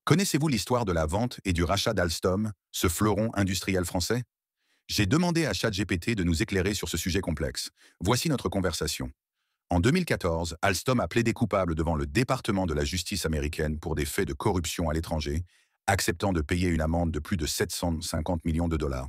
Connaissez-vous l'histoire de la vente et du rachat d'Alstom, ce fleuron industriel français? J'ai demandé à ChatGPT de nous éclairer sur ce sujet complexe. Voici notre conversation. En 2014, Alstom a plaidé coupable devant le département de la justice américaine pour des faits de corruption à l'étranger, acceptant de payer une amende de plus de 750 millions de dollars.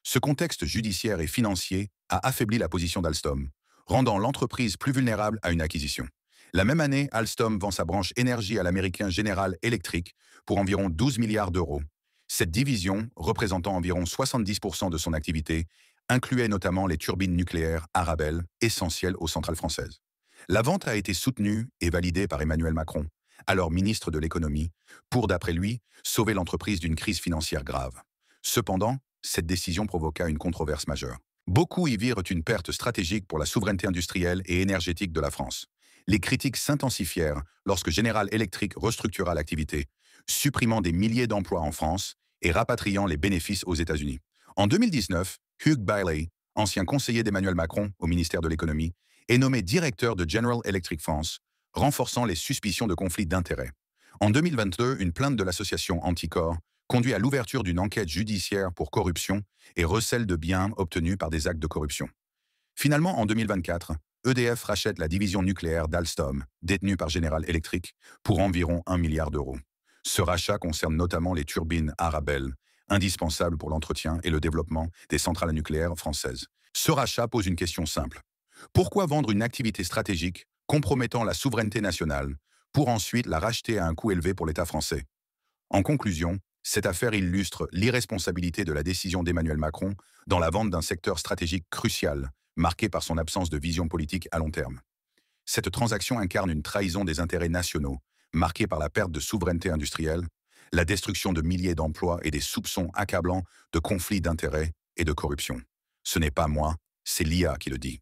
Ce contexte judiciaire et financier a affaibli la position d'Alstom, rendant l'entreprise plus vulnérable à une acquisition. La même année, Alstom vend sa branche énergie à l'américain General Electric pour environ 12 milliards d'euros. Cette division, représentant environ 70% de son activité, incluait notamment les turbines nucléaires Arabelle, essentielles aux centrales françaises. La vente a été soutenue et validée par Emmanuel Macron, alors ministre de l'économie, pour, d'après lui, sauver l'entreprise d'une crise financière grave. Cependant, cette décision provoqua une controverse majeure. Beaucoup y virent une perte stratégique pour la souveraineté industrielle et énergétique de la France. Les critiques s'intensifièrent lorsque General Electric restructura l'activité, supprimant des milliers d'emplois en France et rapatriant les bénéfices aux États-Unis. En 2019, Hugh Bailey, ancien conseiller d'Emmanuel Macron au ministère de l'Économie, est nommé directeur de General Electric France, renforçant les suspicions de conflit d'intérêts. En 2022, une plainte de l'association Anticor conduit à l'ouverture d'une enquête judiciaire pour corruption et recel de biens obtenus par des actes de corruption. Finalement, en 2024, EDF rachète la division nucléaire d'Alstom, détenue par General Electric, pour environ 1 milliard d'euros. Ce rachat concerne notamment les turbines Arabelle, indispensables pour l'entretien et le développement des centrales nucléaires françaises. Ce rachat pose une question simple. Pourquoi vendre une activité stratégique compromettant la souveraineté nationale pour ensuite la racheter à un coût élevé pour l'État français? En conclusion, cette affaire illustre l'irresponsabilité de la décision d'Emmanuel Macron dans la vente d'un secteur stratégique crucial, marqué par son absence de vision politique à long terme. Cette transaction incarne une trahison des intérêts nationaux, marquée par la perte de souveraineté industrielle, la destruction de milliers d'emplois et des soupçons accablants de conflits d'intérêts et de corruption. Ce n'est pas moi, c'est l'IA qui le dit.